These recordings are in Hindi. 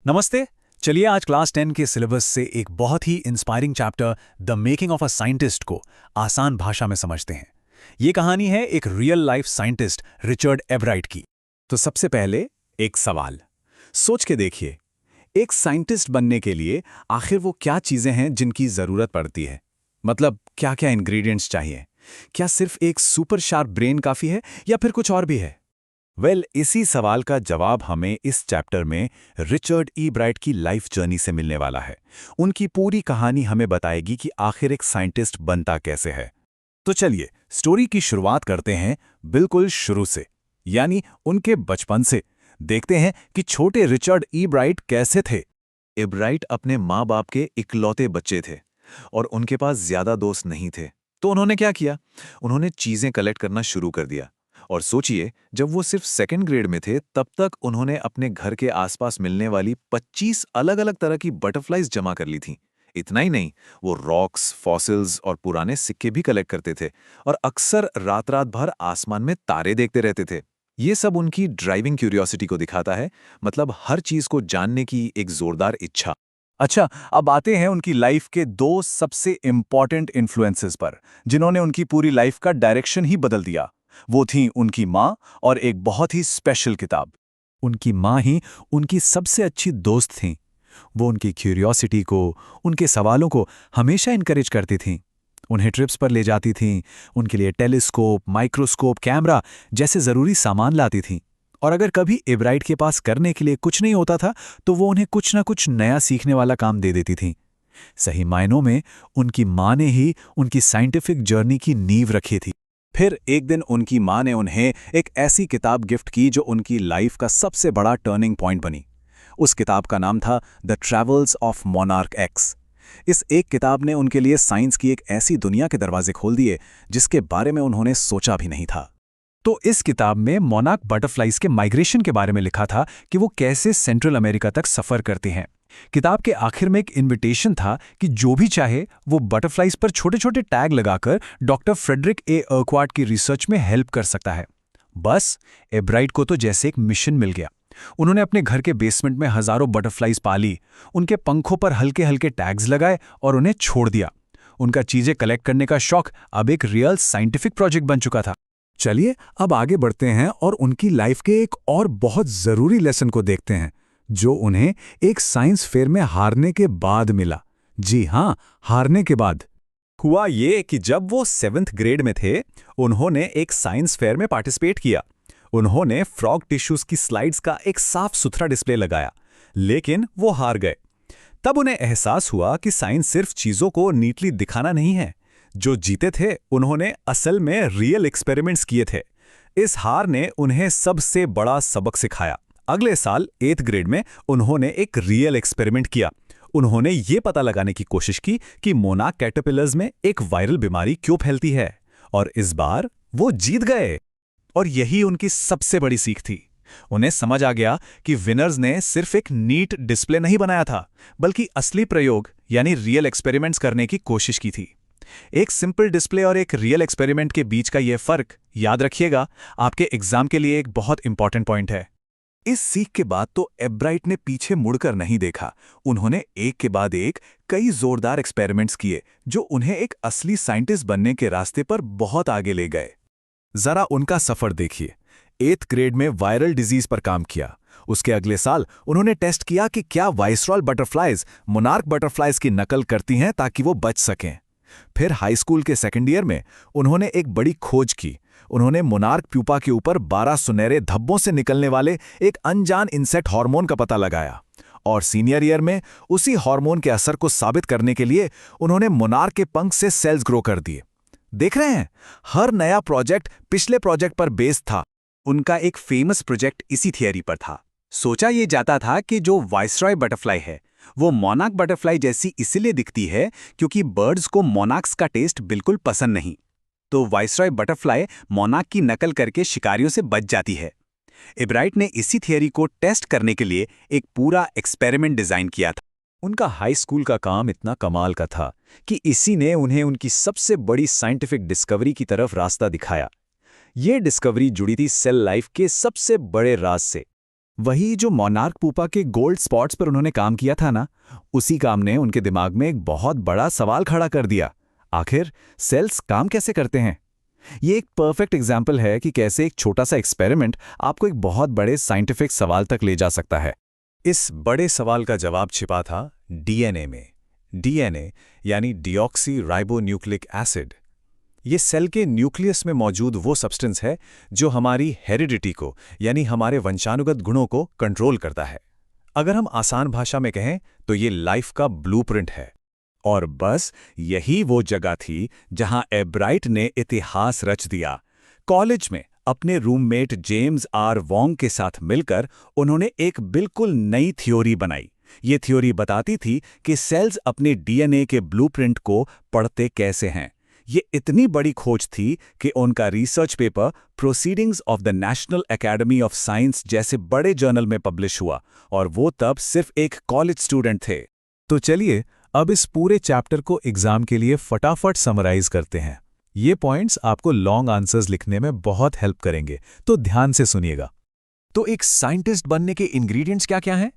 नमस्ते। चलिए आज क्लास 10 के सिलेबस से एक बहुत ही inspiring chapter the making of a scientist को आसान भाषा में समझते हैं। ये कहानी है एक रियल लाइफ साइंटिस्ट रिचर्ड एवराइट की। तो सबसे पहले एक सवाल सोच के देखिए, एक साइंटिस्ट बनने के लिए आखिर वो क्या चीजें हैं जिनकी जरूरत पड़ती है? मतलब क्या क्या इंग्रेडिएंट्स चाहिए? क्या सिर्फ एक सुपर शार्प ब्रेन काफी है या फिर कुछ और भी है? इसी सवाल का जवाब हमें इस चैप्टर में रिचर्ड ई ब्राइट की लाइफ जर्नी से मिलने वाला है। उनकी पूरी कहानी हमें बताएगी कि आखिर एक साइंटिस्ट बनता कैसे है। तो चलिए स्टोरी की शुरुआत करते हैं बिल्कुल शुरू से, यानी उनके बचपन से। देखते हैं कि छोटे रिचर्ड ई ब्राइट कैसे थे। एब्राइट अपने माँ बाप के इकलौते बच्चे थे और उनके पास ज्यादा दोस्त नहीं थे। तो उन्होंने क्या किया? उन्होंने चीजें कलेक्ट करना शुरू कर दिया। और सोचिए, जब वो सिर्फ सेकंड ग्रेड में थे तब तक उन्होंने अपने घर के आसपास मिलने वाली 25 अलग अलग तरह की बटरफ्लाइज जमा कर ली थीं। इतना ही नहीं, वो रॉक्स, फॉसिल्स और पुराने सिक्के भी कलेक्ट करते थे और अक्सर रात रात भर आसमान में तारे देखते रहते थे। ये सब उनकी ड्राइविंग क्यूरियोसिटी को दिखाता है, मतलब हर चीज को जानने की एक जोरदार इच्छा। अच्छा, अब आते हैं उनकी लाइफ के दो सबसे इंपॉर्टेंट इन्फ्लुएंसेस पर, जिन्होंने उनकी पूरी लाइफ का डायरेक्शन ही बदल दिया। वो थीं उनकी माँ और एक बहुत ही स्पेशल किताब। उनकी माँ ही उनकी सबसे अच्छी दोस्त थीं। वो उनकी क्यूरियोसिटी को, उनके सवालों को हमेशा इनकरेज करती थीं। उन्हें ट्रिप्स पर ले जाती थीं, उनके लिए टेलीस्कोप, माइक्रोस्कोप, कैमरा जैसे ज़रूरी सामान लाती थीं। और अगर कभी एब्राइट के पास करने के लिए कुछ नहीं होता था, तो वो उन्हें कुछ ना कुछ नया सीखने वाला काम दे देती थीं। सही मायनों में उनकी माँ ने ही उनकी साइंटिफिक जर्नी की नींव रखी थी। फिर एक दिन उनकी माँ ने उन्हें एक ऐसी किताब गिफ्ट की जो उनकी लाइफ का सबसे बड़ा टर्निंग पॉइंट बनी। उस किताब का नाम था the travels of monarch x. इस एक किताब ने उनके लिए साइंस की एक ऐसी दुनिया के दरवाजे खोल दिए जिसके बारे में उन्होंने सोचा भी नहीं था। तो इस किताब में मोनार्क बटरफ्लाइज के माइग्रेशन के बारे में लिखा था कि वो कैसे सेंट्रल अमेरिका तक सफर करते हैं। किताब के आखिर में एक इनविटेशन था कि जो भी चाहे वो बटरफ्लाइज पर छोटे छोटे टैग लगाकर डॉक्टर फ्रेडरिक ए अर्कवार्ट की रिसर्च में हेल्प कर सकता है। बस एब्राइट को तो जैसे एक मिशन मिल गया। उन्होंने अपने घर के बेसमेंट में हजारों बटरफ्लाइज पाली, उनके पंखों पर हल्के हल्के टैग्स लगाए और उन्हें छोड़ दिया। उनका चीजें कलेक्ट करने का शौक अब एक रियल साइंटिफिक प्रोजेक्ट बन चुका था। चलिए अब आगे बढ़ते हैं और उनकी लाइफ के एक और बहुत जरूरी लेसन को देखते हैं, जो उन्हें एक साइंस फेयर में हारने के बाद मिला। जी हां, हारने के बाद। हुआ ये कि जब वो 7th ग्रेड में थे, उन्होंने एक साइंस फेयर में पार्टिसिपेट किया। उन्होंने फ्रॉग टिश्यूज की स्लाइड्स का एक साफ सुथरा डिस्प्ले लगाया, लेकिन वो हार गए। तब उन्हें एहसास हुआ कि साइंस सिर्फ चीजों को नीटली दिखाना नहीं है। जो जीते थे उन्होंने असल में रियल एक्सपेरिमेंट्स किए थे। इस हार ने उन्हें सबसे बड़ा सबक सिखाया। अगले साल 8th ग्रेड में उन्होंने एक रियल एक्सपेरिमेंट किया। उन्होंने ये पता लगाने की कोशिश की कि मोनार्क कैटरपिलर्स में एक वायरल बीमारी क्यों फैलती है, और इस बार वो जीत गए। और यही उनकी सबसे बड़ी सीख थी। उन्हें समझ आ गया कि विनर्स ने सिर्फ एक नीट डिस्प्ले नहीं बनाया था, बल्कि असली प्रयोग यानी रियल एक्सपेरिमेंट्स करने की कोशिश की थी। एक सिंपल डिस्प्ले और एक रियल एक्सपेरिमेंट के बीच का यह फर्क याद रखिएगा, आपके एग्जाम के लिए एक बहुत इंपॉर्टेंट पॉइंट है। इस सीख के बाद तो एब्राइट ने पीछे मुड़कर नहीं देखा। उन्होंने एक के बाद एक कई जोरदार एक्सपेरिमेंट्स किए जो उन्हें एक असली साइंटिस्ट बनने के रास्ते पर बहुत आगे ले गए। जरा उनका सफर देखिए। 8th ग्रेड में वायरल डिजीज पर काम किया। उसके अगले साल उन्होंने टेस्ट किया कि क्या वाइसरॉय बटरफ्लाइज मोनार्क बटरफ्लाइज की नकल करती हैं ताकि वो बच सकें। फिर हाई स्कूल के सेकेंड ईयर में उन्होंने एक बड़ी खोज की। उन्होंने मोनार्क प्यूपा के ऊपर 12 सुनहरे धब्बों से निकलने वाले एक अनजान इंसेक्ट हार्मोन का पता लगाया। और सीनियर ईयर में उसी हार्मोन के असर को साबित करने के लिए उन्होंने मोनार्क के पंख से सेल्स ग्रो कर दिए। देख रहे हैं, हर नया प्रोजेक्ट पिछले प्रोजेक्ट पर बेस्ड था। उनका एक फेमस प्रोजेक्ट इसी थियरी पर था। सोचा ये जाता था कि जो वाइसरॉय बटरफ्लाई है वो मोनार्क बटरफ्लाई जैसी इसलिए दिखती है क्योंकि बर्ड्स को मोनार्क्स का टेस्ट बिल्कुल पसंद नहीं, तो वाइसरॉय बटरफ्लाई मोनार्क की नकल करके शिकारियों से बच जाती है। एब्राइट ने इसी थियरी को टेस्ट करने के लिए एक पूरा एक्सपेरिमेंट डिजाइन किया था। उनका हाई स्कूल का काम इतना कमाल का था कि इसी ने उन्हें उनकी सबसे बड़ी साइंटिफिक डिस्कवरी की तरफ रास्ता दिखाया। ये डिस्कवरी जुड़ी थी सेल लाइफ के सबसे बड़े राज से। वही जो मोनार्क पूपा के गोल्ड स्पॉट्स पर उन्होंने काम किया था ना, उसी काम ने उनके दिमाग में एक बहुत बड़ा सवाल खड़ा कर दिया। आखिर सेल्स काम कैसे करते हैं? ये एक परफेक्ट एग्जाम्पल है कि कैसे एक छोटा सा एक्सपेरिमेंट आपको एक बहुत बड़े साइंटिफिक सवाल तक ले जा सकता है। इस बड़े सवाल का जवाब छिपा था डीएनए में। डीएनए यानी डीऑक्सी राइबोन्यूक्लिक एसिड। ये सेल के न्यूक्लियस में मौजूद वो सब्सटेंस है जो हमारी हेरिडिटी को यानी हमारे वंशानुगत गुणों को कंट्रोल करता है। अगर हम आसान भाषा में कहें तो ये लाइफ का ब्लूप्रिंट है। और बस यही वो जगह थी जहां एब्राइट ने इतिहास रच दिया। कॉलेज में अपने रूममेट जेम्स आर वोंग के साथ मिलकर उन्होंने एक बिल्कुल नई थ्योरी बनाई। ये थ्योरी बताती थी कि सेल्स अपने डीएनए के ब्लूप्रिंट को पढ़ते कैसे हैं। ये इतनी बड़ी खोज थी कि उनका research paper proceedings of the national academy of science जैसे बड़े जर्नल में पब्लिश हुआ, और वो तब सिर्फ एक कॉलेज स्टूडेंट थे। तो चलिए अब इस पूरे चैप्टर को एग्जाम के लिए फटाफट समराइज करते हैं। ये पॉइंट्स आपको लॉन्ग आंसर्स लिखने में बहुत हेल्प करेंगे, तो ध्यान से सुनिएगा। तो एक साइंटिस्ट बनने के इंग्रेडिएंट्स क्या-क्या हैं?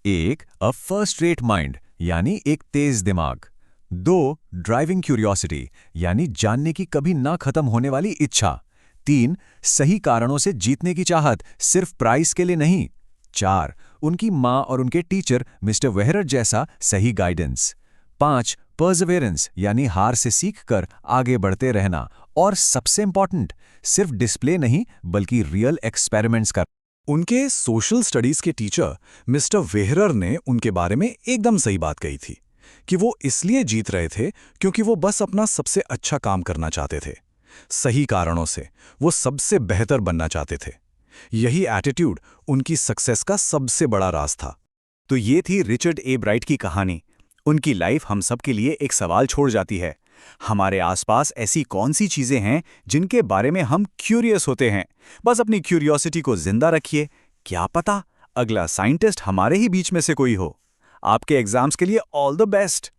1. अ फर्स्ट रेट माइंड यानी एक तेज दिमाग। 2. ड्राइविंग क्यूरियोसिटी यानी जानने की कभी ना खत्म होने वाली इच्छा। 3. सही कारणों से जीतने की चाहत, सिर्फ प्राइस के लिए नहीं। 4. उनकी माँ और उनके टीचर मिस्टर वेहरर जैसा सही गाइडेंस। 5. पर्सवेरेंस यानी हार से सीखकर आगे बढ़ते रहना। और सबसे इंपॉर्टेंट, सिर्फ डिस्प्ले नहीं बल्कि रियल एक्सपेरिमेंट्स कर। उनके सोशल स्टडीज के टीचर मिस्टर वेहरर ने उनके बारे में एकदम सही बात कही थी कि वो इसलिए जीत रहे थे क्योंकि वो बस अपना सबसे अच्छा काम करना चाहते थे। सही कारणों से वो सबसे बेहतर बनना चाहते थे। यही एटीट्यूड उनकी सक्सेस का सबसे बड़ा राज था। तो ये थी रिचर्ड ए ब्राइट की कहानी। उनकी लाइफ हम सब के लिए एक सवाल छोड़ जाती है। हमारे आसपास ऐसी कौन सी चीजें हैं जिनके बारे में हम क्यूरियस होते हैं? बस अपनी क्यूरियोसिटी को जिंदा रखिए। क्या पता अगला साइंटिस्ट हमारे ही बीच में से कोई हो। आपके एग्जाम्स के लिए ऑल द बेस्ट।